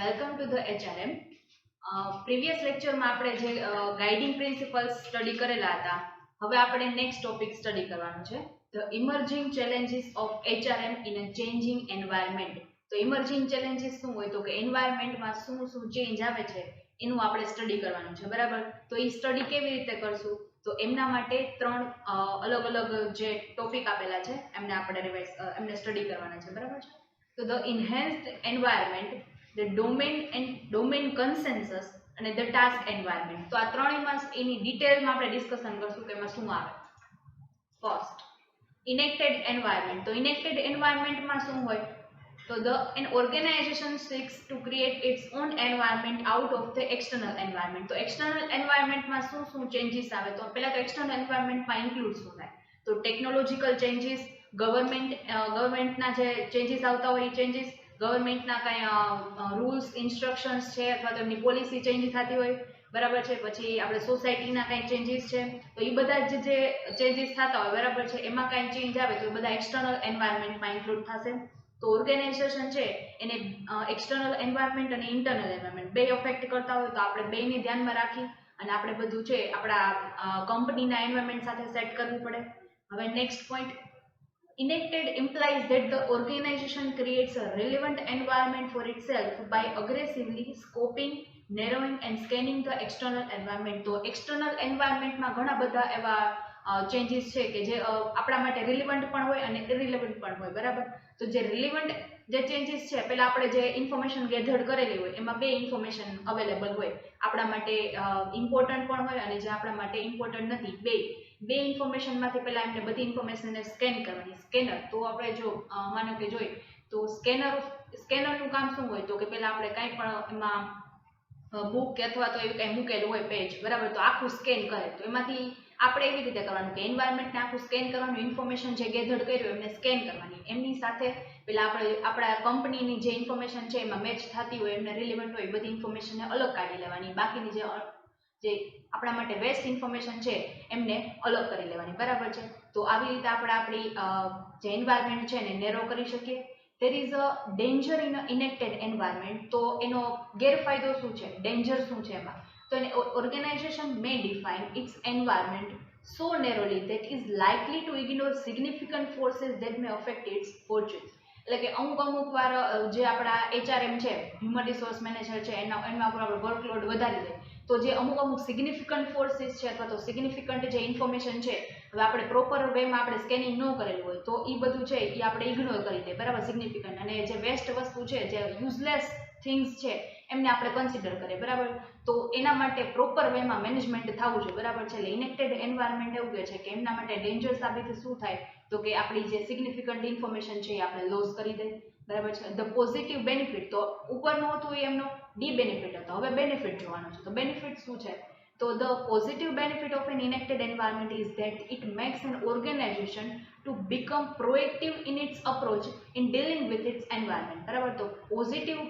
Welcome to the HRM. Previous લેક્ચરમાં આપણે જે ગાઇડિંગ પ્રિન્સિપલ્સ સ્ટડી કરેલા હતા, હવે આપણે નેક્સ્ટ ટોપિક સ્ટડી કરવાનું છે, the emerging challenges of HRM in a changing environment. તો ઇમર્જિંગ ચેલેન્જીસ શું હોય તો કે એન્વાયરમેન્ટમાં શું શું ચેન્જ આવે છે એનું આપણે સ્ટડી કરવાનું છે, બરાબર. તો એ સ્ટડી કેવી રીતે કરશું? તો એમના માટે ત્રણ અલગ અલગ જે ટોપિક આપેલા છે એમને સ્ટડી કરવાના છે, બરાબર છે. તો the enhanced environment, the domain consensus અને ધ ટાસ્ક એન્વાયરમેન્ટ. તો આ ત્રણેયમાં એની ડિટેલમાં આપણે ડિસ્કશન કરશું કે એમાં શું આવે. First, enacted environment. તો ઇનેક્ટેડ એન્વાયરમેન્ટમાં શું હોય તો an organization seeks to create its own environment out of the external environment. તો એક્સટર્નલ એન્વાયરમેન્ટમાં શું શું ચેન્જીસ આવે? તો પહેલા તો એક્સટર્નલ એન્વાયરમેન્ટમાં ઇન્ક્લુડ શું થાય તો ટેકનોલોજીકલ ચેન્જીસ, ગવર્મેન્ટના જે ચેન્જીસ આવતા હોય એ ચેન્જીસ, ગવર્મેન્ટના કાંઈ રૂલ્સ ઇન્સ્ટ્રક્શન્સ છે અથવા તો એમની પોલિસી ચેન્જ થતી હોય, બરાબર છે. પછી આપણે સોસાયટીના કાંઈ ચેન્જીસ છે તો એ બધા જે ચેન્જીસ થતા હોય, બરાબર છે, એમાં કાંઈ ચેન્જ આવે તો એ બધા એક્સટર્નલ એન્વાયરમેન્ટમાં ઇન્ક્લુડ થશે. તો ઓર્ગેનાઇઝેશન છે એને એક્સટર્નલ એન્વાયરમેન્ટ અને ઇન્ટરનલ એન્વાયરમેન્ટ બે અફેક્ટ કરતા હોય તો આપણે બેને ધ્યાનમાં રાખી અને આપણે બધું છે આપણા કંપનીના એન્વાયરમેન્ટ સાથે સેટ કરવું પડે. હવે next point, enacted implies that the organization creates a relevant environment for itself by aggressively scoping, narrowing and scanning the external environment. તો external environmentમાં ઘણા બધા એવા ચેન્જીસ છે કે જે આપણા માટે રિલેવન્ટ પણ હોય અને ઇરિલેવન્ટ પણ હોય, બરાબર. તો જે રિલેવન્ટ જે ચેન્જીસ છે, પહેલા આપણે જે ઇન્ફોર્મેશન ગેધર્ડ કરેલી હોય એમાં બે ઇન્ફોર્મેશન અવેલેબલ હોય, આપણા માટે ઇમ્પોર્ટન્ટ પણ હોય અને જે આપણા માટે ઇમ્પોર્ટન્ટ નથી, બે ઇન્ફોર્મેશનમાંથી પહેલા એમને બધી ઇન્ફોર્મેશનને સ્કેન કરવાની. સ્કેનર તો આપણે જો માનો કે જોઈએ તો સ્કેનરનું કામ શું હોય તો કે પહેલા આપણે કાંઈ પણ એમાં બુક કે અથવા તો એવું કંઈ મૂકેલું હોય પેજ, બરાબર, તો આખું સ્કેન કરે. તો એમાંથી આપણે એવી રીતે કરવાનું કે એન્વાયરમેન્ટને આખું સ્કેન કરવાનું, ઇન્ફોર્મેશન જે ગેધર્ડ કર્યું એમને સ્કેન કરવાની, એમની સાથે પેલા આપણા કંપનીની જે ઇન્ફોર્મેશન છે એમાં મેચ થતી હોય, એમને રિલેવન્ટ હોય બધી ઇન્ફોર્મેશનને અલગ કાઢી લેવાની, બાકીની જે આપણા માટે વેસ્ટ ઇન્ફોર્મેશન છે એમને અલગ કરી લેવાની, બરાબર છે. તો આવી રીતે આપણે આપણી જે એન્વાયરમેન્ટ છે એને નેરો કરી શકીએ. there is a danger in a enacted environment. તો એનો ગેરફાયદો શું છે, ડેન્જર શું છે એમાં? તો organization may define its environment so narrowly that is likely to ignore significant forces that may affect its fortunes. એટલે કે અમુક વાર જે આપણા HRM છે, હ્યુમન રિસોર્સ મેનેજર છે, એમાં આપણે વર્કલોડ વધારી દે તો જે અમુક સિગ્નિફિકન્ટ ફોર્સિસ છે અથવા તો સિગ્નિફિકન્ટ જે ઇન્ફોર્મેશન છે, હવે આપણે પ્રોપર વેમાં આપણે સ્કેનિંગ ન કરેલું હોય તો એ બધું છે એ આપણે ઇગ્નોર કરી દે, બરાબર, સિગ્નિફિકન્ટ. અને જે વેસ્ટ વસ્તુ છે, જે યુઝલેસ થિંગ્સ છે એમને આપણે કન્સિડર કરીએ, બરાબર. તો એના માટે પ્રોપર વેમાં મેનેજમેન્ટ થવું જોઈએ, બરાબર છે. એટલે ઇનેક્ટેડ એન્વાયરમેન્ટ એવું કહે છે કે એમના માટે ડેન્જર સાબિત શું થાય તો કે આપણી જે સિગ્નિફિકન્ટ ઇન્ફોર્મેશન છે એ આપણે લોસ કરી દે, બરાબર છે. ધ પોઝિટિવ બેનિફિટ, તો ઉપરનું હતું એ એમનો ડી બેનિફિટ હતો, હવે બેનિફિટ જોવાનું છે. તો બેનિફિટ શું છે તો the positive benefit of an enacted environment is that it makes an organization to become proactive in its approach in dealing with its environment, બરાબર. તો પોઝિટિવ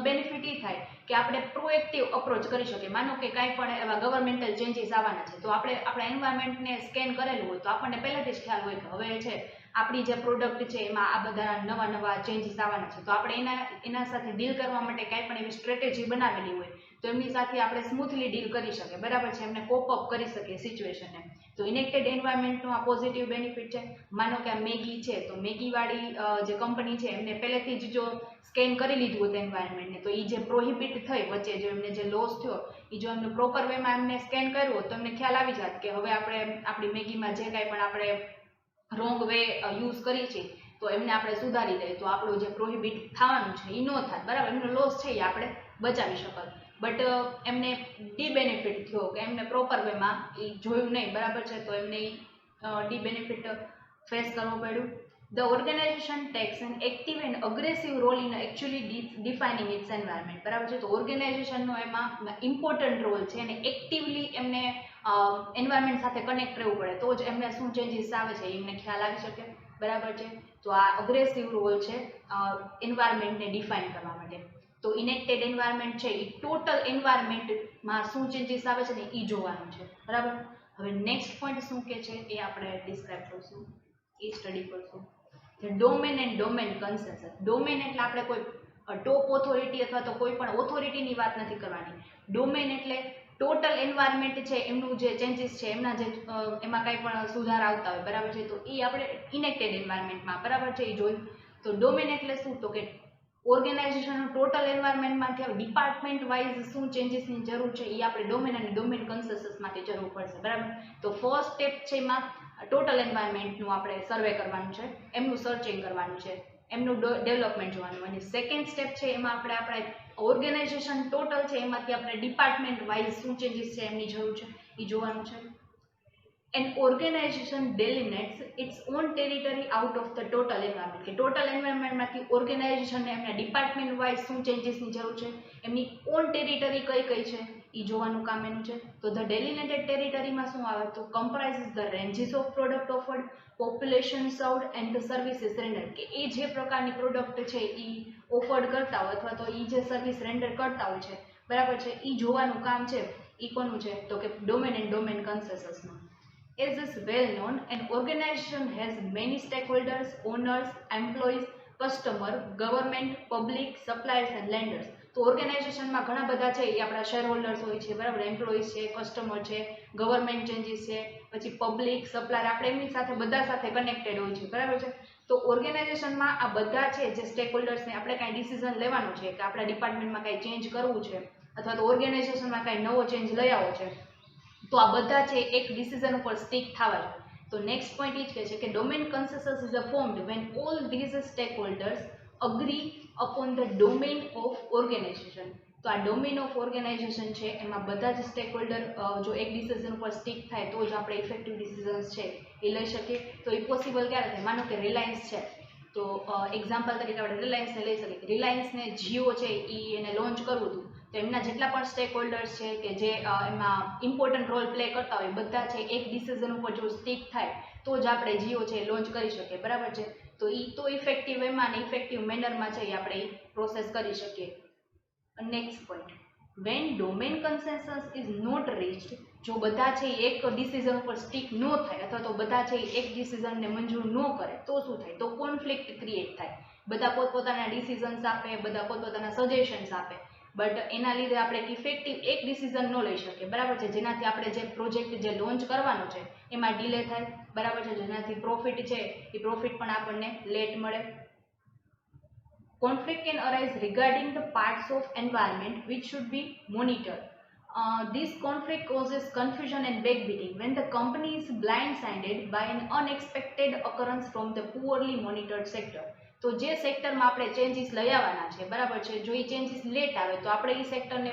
બેનિફિટ એ થાય કે આપણે પ્રોએક્ટિવ અપ્રોચ કરી શકીએ. માનો કે કાંઈ પણ એવા ગવર્મેન્ટલ ચેન્જીસ આવવાના છે તો આપણે આપણા એન્વાયરમેન્ટને સ્કેન કરેલું હોય તો આપણને પહેલાથી જ ખ્યાલ હોય કે હવે છે આપણી જે પ્રોડક્ટ છે એમાં આ બધા નવા ચેન્જીસ આવવાના છે, તો આપણે એના સાથે ડીલ કરવા માટે કાંઈ પણ એવી સ્ટ્રેટેજી બનાવેલી હોય તો એમની સાથે આપણે સ્મૂથલી ડીલ કરી શકીએ, બરાબર છે, એમને કોપ અપ કરી શકીએ સિચ્યુએશનને. તો ઇનેક્ટેડ એન્વાયરમેન્ટનો આ પોઝિટિવ બેનિફિટ છે. માનો કે આ મેગી છે તો મેગીવાળી જે કંપની છે એમને પહેલેથી જ જો સ્કેન કરી લીધું હતું એન્વાયરમેન્ટને તો એ જે પ્રોહિબિટ થઈ વચ્ચે જો એમને જે લોસ થયો એ જો એમને પ્રોપર વેમાં એમને સ્કેન કર્યું હોત તો એમને ખ્યાલ આવી જાત કે હવે આપણે આપણી મેગીમાં જે કાંઈ પણ આપણે રોંગ વે યુઝ કરી છે તો એમને આપણે સુધારી દઈએ તો આપણું જે પ્રોહિબિટ થવાનું છે એ ન થાય, બરાબર, એમનો લોસ છે એ આપણે બચાવી શકત. બટ એમને ડી બેનિફિટ થયો કે એમને પ્રોપર વેમાં એ જોયું નહીં, બરાબર છે, તો એમને ડી બેનિફિટ ફેસ કરવું પડ્યું. The organization takes an active and aggressive role in actually defining its environment, બરાબર છે. તો ઓર્ગેનાઇઝેશનનો એમાં ઇમ્પોર્ટન્ટ રોલ છે અને એક્ટિવલી એમને એન્વાયરમેન્ટ સાથે કનેક્ટ રહેવું પડે તો જ એમને શું ચેન્જીસ આવે છે એમને ખ્યાલ આવી શકે, બરાબર છે. તો આ અગ્રેસિવ રોલ છે એન્વાયરમેન્ટને ડિફાઇન કરવા માટે. તો ઇનેક્ટેડ એન્વાયરમેન્ટ છે એ ટોટલ એન્વાયરમેન્ટમાં શું ચેન્જીસ આવે છે ને એ જોવાનું છે, બરાબર. હવે નેક્સ્ટ પોઈન્ટ શું કે છે એ આપણે ડિસ્ક્રાઇબ કરશું, એ સ્ટડી કરશું. Domain and domain consensus. Domain એટલે આપણે કોઈ ટોપ ઓથોરિટી અથવા તો કોઈ પણ ઓથોરિટીની વાત નથી કરવાની. ડોમેન એટલે ટોટલ એન્વાયરમેન્ટ છે એમનું જે ચેન્જીસ છે એમના જે એમાં કંઈ પણ સુધાર આવતા હોય, બરાબર છે, તો એ આપણે ઇનેક્ટેડ એન્વાયરમેન્ટમાં, બરાબર છે, એ જોયું. તો ડોમેન એટલે શું, તો કે ઓર્ગેનાઇઝેશનનું ટોટલ એન્વાયરમેન્ટમાંથી ડિપાર્ટમેન્ટ વાઇઝ શું ચેન્જીસની જરૂર છે એ આપણે ડોમેન અને ડોમેન કન્સેન્સસમાંથી જરૂર પડશે, બરાબર. તો ફર્સ્ટ સ્ટેપ છે એમાં ટોટલ એન્વાયરમેન્ટનું આપણે સર્વે કરવાનું છે, એમનું સર્ચિંગ કરવાનું છે, એમનું ડેવલપમેન્ટ જોવાનું. અને સેકન્ડ સ્ટેપ છે એમાં આપણે ઓર્ગેનાઇઝેશન ટોટલ છે એમાંથી આપણે ડિપાર્ટમેન્ટ વાઇઝ શું ચેન્જીસ છે એમની જરૂર છે એ જોવાનું છે. An organization delineates its own territory out of the total environment, કે ટોટલ એન્વાયરમેન્ટમાંથી ઓર્ગેનાઇઝેશનને એમના ડિપાર્ટમેન્ટ વાઇઝ શું ચેન્જીસની જરૂર છે, એમની ઓન ટેરિટરી કઈ કઈ છે એ જોવાનું કામ એનું છે. તો ધ ડેલિનેટેડ ટેરિટરીમાં શું આવે, તો comprises the ranges of product offered, population served and the services rendered, કે એ જે પ્રકારની પ્રોડક્ટ છે એ ઓફર્ડ કરતા હોય અથવા તો એ જે સર્વિસ રેન્ડર કરતા હોય છે, બરાબર છે, એ જોવાનું કામ છે એ કોનું છે, તો કે ડોમેન એન્ડ ડોમેન કન્સેન્સસનું. As is well known, an organization has many stakeholders, owners, employees, customer, government, public, suppliers and lenders. તો ઓર્ગેનાઇઝેશનમાં ઘણા બધા છે એ આપણા શેર હોલ્ડર્સ હોય છે, બરાબર, એમ્પ્લોઈઝ છે, કસ્ટમર છે, ગવર્મેન્ટ ચેન્જીસ છે, પછી પબ્લિક, સપ્લાયર, આપણે એમની સાથે બધા સાથે કનેક્ટેડ હોય છે, બરાબર છે. તો ઓર્ગેનાઇઝેશનમાં આ બધા છે જે સ્ટેક હોલ્ડર્સને આપણે કાંઈ ડિસિઝન લેવાનું છે કે આપણા ડિપાર્ટમેન્ટમાં કાંઈ ચેન્જ કરવું છે અથવા તો ઓર્ગેનાઇઝેશનમાં કાંઈ નવો ચેન્જ લઈ આવવો છે, તો આ બધા છે એક ડિસિઝન ઉપર સ્ટીક થવા જોઈએ. તો નેક્સ્ટ પોઈન્ટ એ જ કહે છે કે domain consensus is formed when all these stakeholders agree upon the domain of organisation. તો આ ડોમેન ઓફ ઓર્ગેનાઇઝેશન છે એમાં બધા જ સ્ટેક હોલ્ડર જો એક ડિસિઝન ઉપર સ્ટીક થાય તો જ આપણે ઇફેક્ટિવ ડિસિઝન્સ છે એ લઈ શકીએ. તો એ પોસિબલ ક્યારે થાય, માનો કે રિલાયન્સ છે, તો એક્ઝામ્પલ તરીકે આપણે રિલાયન્સને લઈ શકીએ. રિલાયન્સને જીઓ છે એને લોન્ચ કરવું હતું, તો એમના જેટલા પણ સ્ટેક હોલ્ડર્સ છે કે જે એમાં ઇમ્પોર્ટન્ટ રોલ પ્લે કરતા હોય બધા છે એક ડિસિઝન ઉપર જો સ્ટીક થાય તો જ આપણે જીઓ છે લોન્ચ કરી શકીએ, બરાબર છે. તો એ તો ઇફેક્ટિવ વેમાં અને ઇફેક્ટિવ મેનરમાં છે એ આપણે એ પ્રોસેસ કરી શકીએ. Next point, when domain consensus is not reached, જો બધા છે એક ડિસિઝન ઉપર સ્ટીક ન થાય અથવા તો બધા છે એક ડિસિઝનને મંજૂર ન કરે તો શું થાય, તો કોન્ફ્લિક્ટ ક્રિએટ થાય. બધા પોતપોતાના ડિસિઝન્સ આપે, બધા પોતપોતાના સજેશન્સ આપે, બટ એના લીધે આપણે ઇફેક્ટિવ એક ડિસિઝન ન લઈ શકીએ, બરાબર છે, જેનાથી આપણે જે પ્રોજેક્ટ જે લોન્ચ કરવાનો છે એમાં ડિલે થાય, બરાબર છે, જેનાથી પ્રોફિટ છે એ પ્રોફિટ પણ આપણને લેટ મળે. Conflict can arise regarding the parts of environment which should be monitored. This conflict causes confusion and backbiting when the company is blindsided by an unexpected occurrence from the poorly monitored sector. તો જે સેક્ટરમાં આપણે changes લઈ આવવાના છે, બરાબર છે, જો એ ચેન્જીસ લેટ આવે તો આપણે એ સેક્ટરને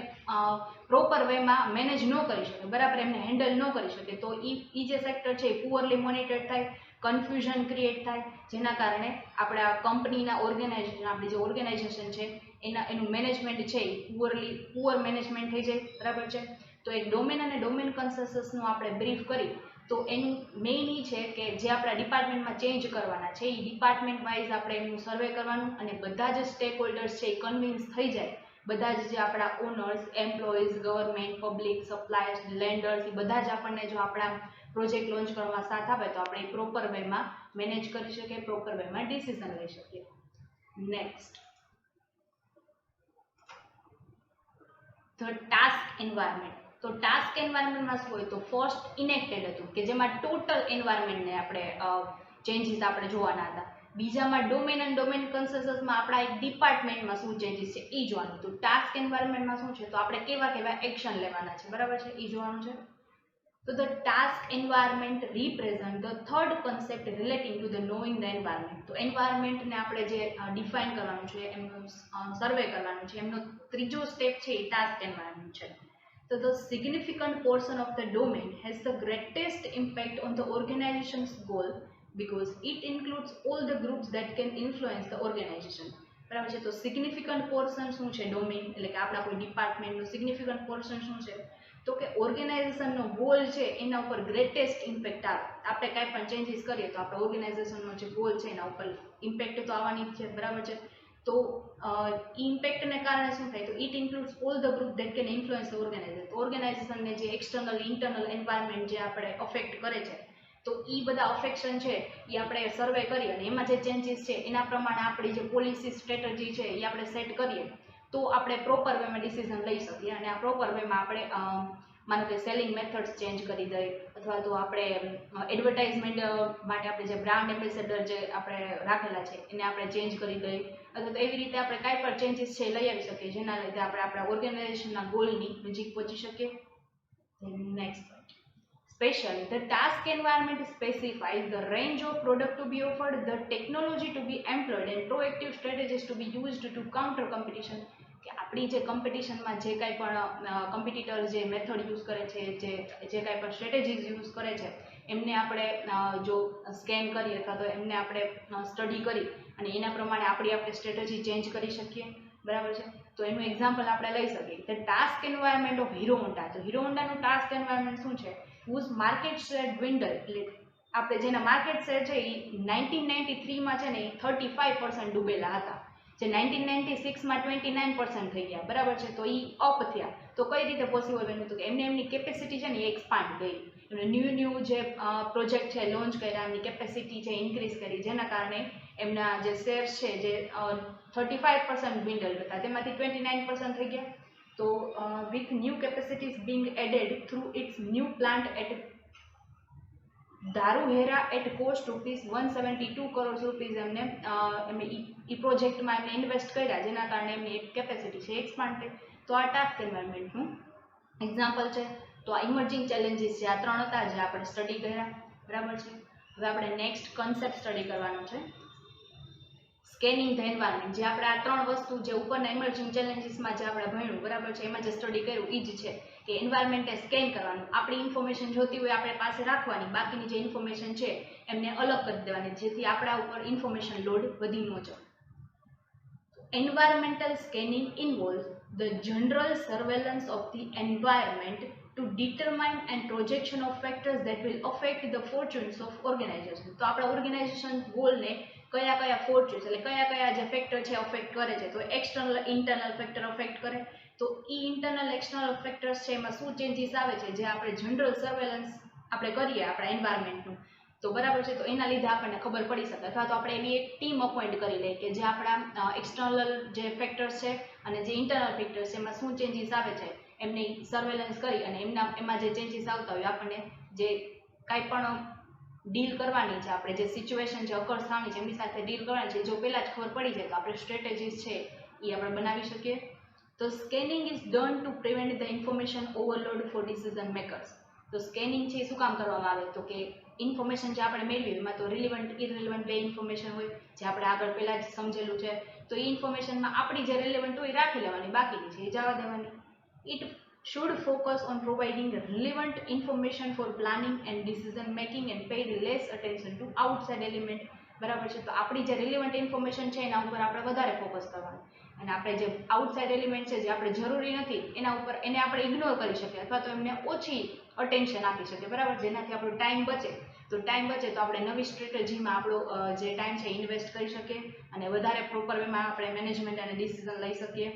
પ્રોપર વેમાં મેનેજ ન કરી શકીએ, બરાબર, એમને હેન્ડલ ન કરી શકીએ, તો એ જે સેક્ટર છે એ પુઅરલી મોનિટર્ડ થાય, કન્ફ્યુઝન ક્રિએટ થાય, જેના કારણે આપણા કંપનીના ઓર્ગેનાઇઝેશન, આપણી જે ઓર્ગેનાઇઝેશન છે એનું મેનેજમેન્ટ છે એ પુઅર મેનેજમેન્ટ થઈ જાય, બરાબર છે. તો એક ડોમેન અને ડોમેન કન્સેન્સસનું આપણે બ્રીફ કરી તો એનું મેઇન એ છે કે જે આપણા ડિપાર્ટમેન્ટમાં ચેન્જ કરવાના છે એ ડિપાર્ટમેન્ટ વાઇઝ આપણે એમનું સર્વે કરવાનું અને બધા જ સ્ટેક હોલ્ડર્સ છે એ કન્વિન્સ થઈ જાય, બધા જ જે આપણા owners, employees, government, public, suppliers, lenders, એ બધા જ આપણને જો આપણા પ્રોજેક્ટ લોન્ચ કરવામાં સાથ આપે તો આપણે પ્રોપર વેમાં મેનેજ કરી શકીએ, પ્રોપર વેમાં ડિસિઝન લઈ શકીએ. Next, the task environment. તો ટાસ્ક એન્વાયરમેન્ટમાં શું હોય, તો ફર્સ્ટ ઇનેક્ટેડ હતું કે જેમાં ટોટલ એન્વાયરમેન્ટને આપણે ચેન્જીસ આપણે જોવાના હતા. બીજામાં ડોમેન એન્ડ ડોમેન કન્સેન્સસમાં આપણા એક ડિપાર્ટમેન્ટમાં શું ચેન્જીસ છે એ જોવાનું. તો ટાસ્ક એન્વાયરમેન્ટમાં શું છે, તો આપણે કેવા કેવા એક્શન લેવાના છે, બરાબર છે, એ જોવાનું છે. તો the task environment represent the third concept relating to the knowing the environment. તો એન્વાયરમેન્ટને આપણે જે ડિફાઇન કરવાનું છે, એમનું સર્વે કરવાનું છે, એમનો ત્રીજો સ્ટેપ છે એ ટાસ્ક એન્વાયરમેન્ટ છે. So the significant portion of the domain has the greatest impact on the organization's goal because it includes all the groups that can influence the organization. બરાબર છે. તો સિગ્નિફિકન્ટ પોર્શન શું છે domain, એટલે કે આપણા કોઈ ડિપાર્ટમેન્ટનું સિગ્નિફિકન્ટ પોર્શન શું છે, તો કે ઓર્ગેનાઇઝેશનનો ગોલ છે એના ઉપર ગ્રેટેસ્ટ ઇમ્પેક્ટ આવે. આપણે કાંઈ પણ ચેન્જીસ કરીએ તો આપણા ઓર્ગેનાઇઝેશનનો જે ગોલ છે એના ઉપર ઇમ્પેક્ટ તો આવવાની જ છે, બરાબર છે. તો ઇમ્પેક્ટને કારણે શું થાય, તો it includes all the group that can influence the organization. ઓર્ગેનાઇઝેશનને જે એક્સટર્નલ ઇન્ટરનલ એન્વાયરમેન્ટ જે આપણે અફેક્ટ કરે છે, તો એ બધા અફેક્શન છે એ આપણે સર્વે કરીએ અને એમાં જે ચેન્જીસ છે એના પ્રમાણે આપણી જે પોલિસી સ્ટ્રેટેજી છે એ આપણે સેટ કરીએ તો આપણે પ્રોપર વેમાં ડિસિઝન લઈ શકીએ. અને આ પ્રોપર વેમાં આપણે માનો કે સેલિંગ મેથડ્સ ચેન્જ કરી દઈએ અથવા તો આપણે એડવર્ટાઇઝમેન્ટ માટે આપણે જે બ્રાન્ડ એમ્બેસેડર જે આપણે રાખેલા છે એને આપણે ચેન્જ કરી દઈએ અથવા તો એવી રીતે આપણે કાંઈ પણ ચેન્જીસ છે લઈ આવી શકીએ જેના લીધે આપણે આપણા ઓર્ગેનાઇઝેશનના ગોલની નજીક પહોંચી શકીએ. Next point, specially the task environment specifies the range of product to be offered, the technology to be employed and proactive strategies to be used to counter competition. કે આપણી જે કોમ્પિટિશનમાં જે કાંઈ પણ કોમ્પિટિટર જે મેથડ યુઝ કરે છે, જે કાંઈ પણ સ્ટ્રેટેજીસ યુઝ કરે છે એમને આપણે જો સ્કેન કરીએ અથવા તો એમને આપણે સ્ટડી કરી અને એના પ્રમાણે આપણે સ્ટ્રેટેજી ચેન્જ કરી શકીએ. બરાબર છે. તો એનું એક્ઝામ્પલ આપણે લઈ શકીએ the task environment of hero Honda. તો હીરો હોન્ડાનું ટાસ્ક એન્વાયરમેન્ટ શું છે? whose market share dwindle, એટલે આપણે જેના માર્કેટ શેર છે એ 1993માં છે ને એ 35% ડૂબેલા હતા, જે 1996માં 29% થઈ ગયા. બરાબર છે. તો એ અપ થયા. તો કઈ રીતે પોસિબલ બન્યું? તો કે એમની કેપેસિટી છે ને એ એક્સપાન્ડ ગઈ, એમને ન્યૂ જે પ્રોજેક્ટ છે લોન્ચ કર્યા, એમની કેપેસિટી છે ઇન્ક્રીઝ કરી, જેના કારણે એમના જે શેર્સ છે જે 35% dwindle હતા તેમાંથી 29% થઈ ગયા. તો with new capacities being added through its new plant at Dharuhera at cost ₹172 crores એમને એ પ્રોજેક્ટમાં એમને ઇન્વેસ્ટ કર્યા, જેના કારણે એમની કેપેસિટી છે એક્સપાન્ડ થઈ. તો આ ટાસ્ક એન્વાયરમેન્ટનું એક્ઝામ્પલ છે. તો આ ઇમર્જિંગ ચેલેન્જીસ છે, આ 3 હતા જે આપણે સ્ટડી કર્યા. બરાબર છે. હવે આપણે નેક્સ્ટ કન્સેપ્ટ સ્ટડી કરવાનો છે, સ્કેનિંગ ધ એન્વાયરમેન્ટ. જે આપણે આ 3 વસ્તુ જે ઉપરના ઇમર્જિંગ ચેલેન્જીસમાં જે આપણે ભણ્યું, બરાબર છે, એમાં જે સ્ટડી કર્યું એ જ છે કે એન્વાયરમેન્ટને સ્કેન કરવાનું, આપણી ઇન્ફોર્મેશન જોતી હોય આપણે પાસે રાખવાની, બાકીની જે ઇન્ફોર્મેશન છે એમને અલગ કરી દેવાની, જેથી આપણા ઉપર ઇન્ફોર્મેશન લોડ વધી ન જાય. Environmental scanning involves the general surveillance of the environment to determine and projection of factors that will affect the fortunes of organization. તો આપણા ઓર્ગેનાઇઝેશન ગોલને કયા ફોર્ચ્યુન્સ એટલે કયા જે ફેક્ટર છે અફેક્ટ કરે છે? તો એક્સટર્નલ ઇન્ટરનલ ફેક્ટર અફેક્ટ કરે. તો એ ઇન્ટરનલ એક્સટર્નલ ફેક્ટર્સ છે એમાં શું ચેન્જીસ આવે છે જે આપણે જનરલ સર્વેલન્સ આપણે કરીએ આપણા એન્વાયરમેન્ટનું, તો બરાબર છે. તો એના લીધે આપણને ખબર પડી શકે, અથવા તો આપણે એવી એક ટીમ અપોઇન્ટ કરી લઈએ કે જે આપણા એક્સટર્નલ જે ફેક્ટર્સ છે અને જે ઇન્ટરનલ ફેક્ટર્સ છે એમાં શું ચેન્જીસ આવે છે એમની સર્વેલન્સ કરી અને એમાં જે ચેન્જીસ આવતા હોય આપણને જે કાંઈ પણ ડીલ કરવાની છે, આપણે જે સિચ્યુએશન છે અકર્સ થવાની છે એમની સાથે ડીલ કરવાની છે, જો પહેલાં જ ખબર પડી જાય તો આપણે સ્ટ્રેટેજીસ છે એ આપણે બનાવી શકીએ. તો scanning is done to prevent the information overload for decision makers. તો સ્કેનિંગ છે એ શું કામ કરવામાં આવે? તો કે ઇન્ફોર્મેશન જે આપણે મેળવી એમાં તો રિલિવન્ટ ઇરરિલિવન્ટ બે ઇન્ફોર્મેશન હોય જે આપણે આગળ પહેલાં જ સમજેલું છે. તો એ ઇન્ફોર્મેશનમાં આપણી જે રિલેવન્ટ હોય એ રાખી લેવાની, બાકીની છે એ જવા દેવાની. It should focus on providing relevant information for planning and decision making and pay less attention to outside element. બરાબર છે. તો આપણી જે રિલેવન્ટ ઇન્ફોર્મેશન છે એના ઉપર આપણે વધારે ફોકસ કરવાનું અને આપણે જે આઉટસાઇડ એલિમેન્ટ છે જે આપણે જરૂરી નથી એના ઉપર એને આપણે ઇગ્નોર કરી શકીએ અથવા તો એમને ઓછી અટેન્શન આપી શકીએ. બરાબર. જેનાથી આપણો ટાઈમ બચે. તો ટાઈમ બચે તો આપણે નવી સ્ટ્રેટેજીમાં આપણો જે ટાઈમ છે ઇન્વેસ્ટ કરી શકીએ અને વધારે પ્રોપર વેમાં આપણે મેનેજમેન્ટ અને ડિસિઝન લઈ શકીએ.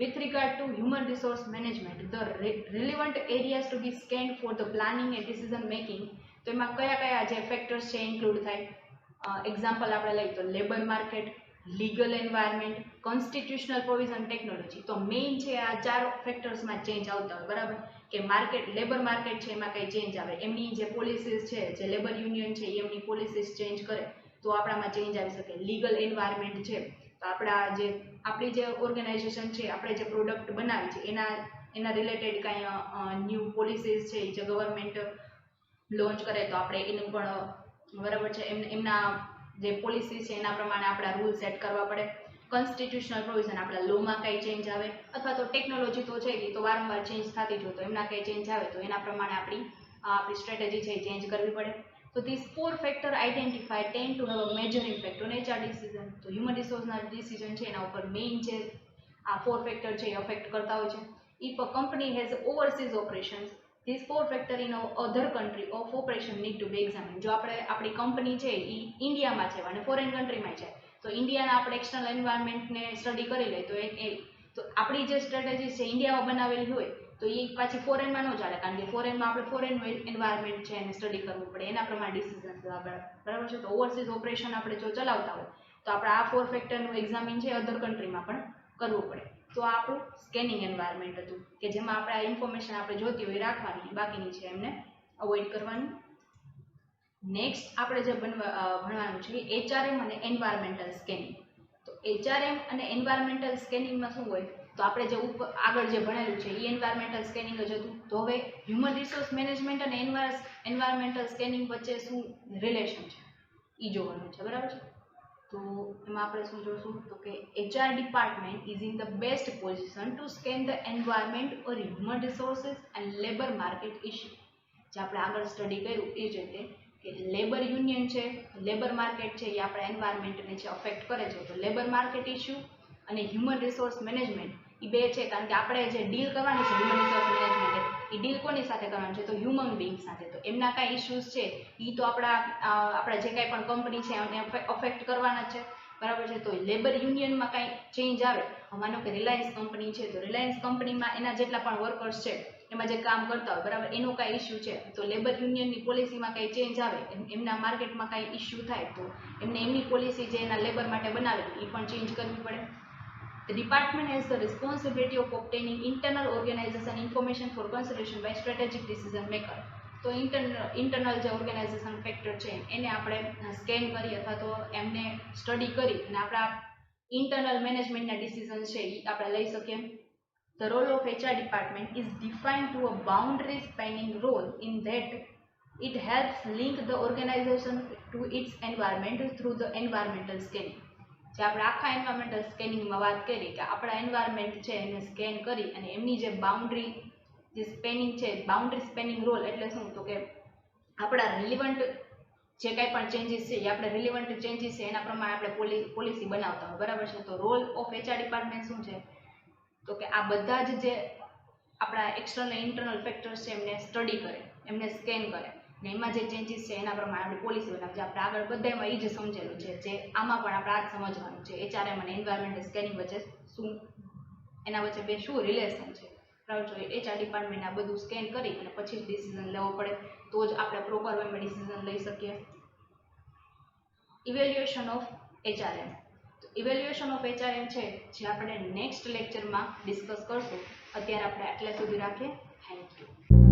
With regard to human resource management, the relevant areas to be scanned for the planning and decision making. તો એમાં કયા જે ફેક્ટર્સ છે ઇન્ક્લુડ થાય? એક્ઝામ્પલ આપણે લઈએ તો labour market, legal environment, constitutional provision, technology. તો મેઇન છે આ 4 ફેક્ટર્સમાં ચેન્જ આવતા હોય. બરાબર. કે માર્કેટ, લેબર માર્કેટ છે એમાં કંઈ ચેન્જ આવે, એમની જે પોલિસીસ છે, જે લેબર યુનિયન છે એમની પોલિસીસ ચેન્જ કરે તો આપણામાં ચેન્જ આવી શકે. લીગલ એન્વાયરમેન્ટ છે તો આપણી જે ઓર્ગેનાઇઝેશન છે, આપણે જે પ્રોડક્ટ બનાવી છે એના રિલેટેડ કાંઈ ન્યૂ પોલિસીસ છે જે ગવર્મેન્ટ લોન્ચ કરે તો આપણે એનું પણ બરાબર છે એમના જે પોલિસી છે એના પ્રમાણે આપણા રૂલ સેટ કરવા પડે. કોન્સ્ટિટ્યુશનલ પ્રોવિઝન, આપણા લોમાં કંઈ ચેન્જ આવે અથવા તો ટેકનોલોજી તો છે એ તો વારંવાર ચેન્જ થતી જ હોય, તો એમના કંઈ ચેન્જ આવે તો એના પ્રમાણે આપણી સ્ટ્રેટેજી છે એ ચેન્જ કરવી પડે. So these 4 factors identified tend to have a major impact on HR decision. તો હ્યુમન રિસોર્સના ડિસિઝન છે એના ઉપર મેઇન છે આ 4 ફેક્ટર છે એ અફેક્ટ કરતા હોય છે. If a company has overseas operations, these 4 factors in other country of operation need to be examined. જો આપણી કંપની છે એ ઇન્ડિયામાં છે અને ફોરેન કન્ટ્રીમાં છે તો ઇન્ડિયાના આપણે એક્સટર્નલ એન્વાયરમેન્ટને સ્ટડી કરી લઈએ તો આપણી જે સ્ટ્રેટેજી છે ઇન્ડિયામાં બનાવેલી હોય તો એ પાછી ફોરેનમાં ન ચાલે, કારણ કે ફોરેનમાં આપણે ફોરેનનું એન્વાયરમેન્ટ છે એને સ્ટડી કરવું પડે, એના પ્રમાણે ડિસિઝન્સ લેવા પડે, બરાબર છે. તો ઓવરસીઝ ઓપરેશન આપણે જો ચલાવતા હોય તો આપણે આ 4 ફેક્ટરનું એક્ઝામિન છે અધર કન્ટ્રીમાં પણ કરવું પડે. તો આ આપણું સ્કેનિંગ એન્વાયરમેન્ટ હતું કે જેમાં આપણે આ ઇન્ફોર્મેશન આપણે જોતી હોય રાખવાની, બાકીની છે એમને અવોઇડ કરવાની. નેક્સ્ટ આપણે જે ભણવાનું છે HRM અને એન્વાયરમેન્ટલ સ્કેનિંગ. તો HRM અને એન્વાયરમેન્ટલ સ્કેનિંગમાં શું હોય, તો આપણે જે આગળ જે ભણેલું છે એ એન્વાયરમેન્ટલ સ્કેનિંગ જ હતું. તો હવે હ્યુમન રિસોર્સ મેનેજમેન્ટ અને એન્વાયરમેન્ટલ સ્કેનિંગ વચ્ચે શું રિલેશન છે એ જોવાનું છે, બરાબર છે. તો એમાં આપણે શું જોશું, તો કે HR department is in the best position to scan the environment or human resources and labour market issue. જે આપણે આગળ સ્ટડી કર્યું એ જ રીતે કે લેબર યુનિયન છે, લેબર માર્કેટ છે, એ આપણા એન્વાયરમેન્ટને છે અફેક્ટ કરે છે. તો લેબર માર્કેટ ઇશ્યુ અને હ્યુમન રિસોર્સ મેનેજમેન્ટ એ બે છે, કારણ કે આપણે જે ડીલ કરવાની છે હ્યુમન રિસોર્સ મેનેજમેન્ટ એ ડીલ કોની સાથે કરવાનું છે, તો હ્યુમન બીંગ સાથે. તો એમના કાંઈ ઇશ્યુઝ છે એ તો આપણા જે કાંઈ પણ કંપની છે એને અફેક્ટ કરવાના જ છે, બરાબર છે. તો લેબર યુનિયનમાં કાંઈ ચેન્જ આવે, માનો કે રિલાયન્સ કંપની છે, તો રિલાયન્સ કંપનીમાં એના જેટલા પણ વર્કર્સ છે એમાં જે કામ કરતા હોય, બરાબર, એનો કાંઈ ઇશ્યુ છે, તો લેબર યુનિયનની પોલિસીમાં કાંઈ ચેન્જ આવે, એમના માર્કેટમાં કાંઈ ઇશ્યુ થાય, તો એમને એમની પોલિસી જે એના લેબર માટે બનાવેલી એ પણ ચેન્જ કરવી પડે. The department has the responsibility of obtaining internal organization information for consideration by strategic decision maker. તો ઇન્ટરનલ જે ઓર્ગેનાઇઝેશન ફેક્ટર છે એને આપણે સ્કેન કરી અથવા તો એમને સ્ટડી કરી અને આપણા ઇન્ટરનલ મેનેજમેન્ટના ડિસિઝન છે એ આપણે લઈ શકીએ. The role of HR department is defined to a boundary spanning role in that it helps link the organization to its environment through the environmental scanning. જે આપણે આખા એન્વાયરમેન્ટલ સ્કેનિંગમાં વાત કરી કે આપણા એન્વાયરમેન્ટ છે એને સ્કેન કરી અને એમની જે બાઉન્ડ્રી જે સ્પેનિંગ છે, બાઉન્ડ્રી સ્પેનિંગ રોલ એટલે શું, તો કે આપણા રિલિવન્ટ જે કાંઈ પણ ચેન્જીસ છે એ આપણે રિલિવન્ટ ચેન્જીસ છે એના પ્રમાણે આપણે પોલિસી બનાવતા હોય, બરાબર છે. તો રોલ ઓફ HR ડિપાર્ટમેન્ટ શું છે, તો કે આ બધા જે આપણા એક્સટર્નલ ઇન્ટરનલ ફેક્ટર્સ છે એમને સ્ટડી કરે, એમને સ્કેન કરે ને એમાં જે ચેન્જીસ છે એના પ્રમાણે આપણે પોલિસી બનાવીએ. આપણે આગળ બધામાં એ જ સમજેલું છે, જે આમાં પણ આપણે આ જ સમજવાનું છે HRM અને એન્વાયરમેન્ટલ સ્કેનિંગ વચ્ચે શું, એના વચ્ચે બે શું રિલેશન છે, બરાબર છે. HR ડિપાર્ટમેન્ટ આ બધું સ્કેન કરી અને પછી જ ડિસિઝન લેવો પડે, તો જ આપણે પ્રોપર વેમાં ડિસિઝન લઈ શકીએ. Evaluation of HRM. તો ઇવેલ્યુએશન ઓફ HRM છે જે આપણે નેક્સ્ટ લેક્ચરમાં ડિસ્કસ કરશું. અત્યારે આપણે આટલા સુધી રાખીએ. Thank you.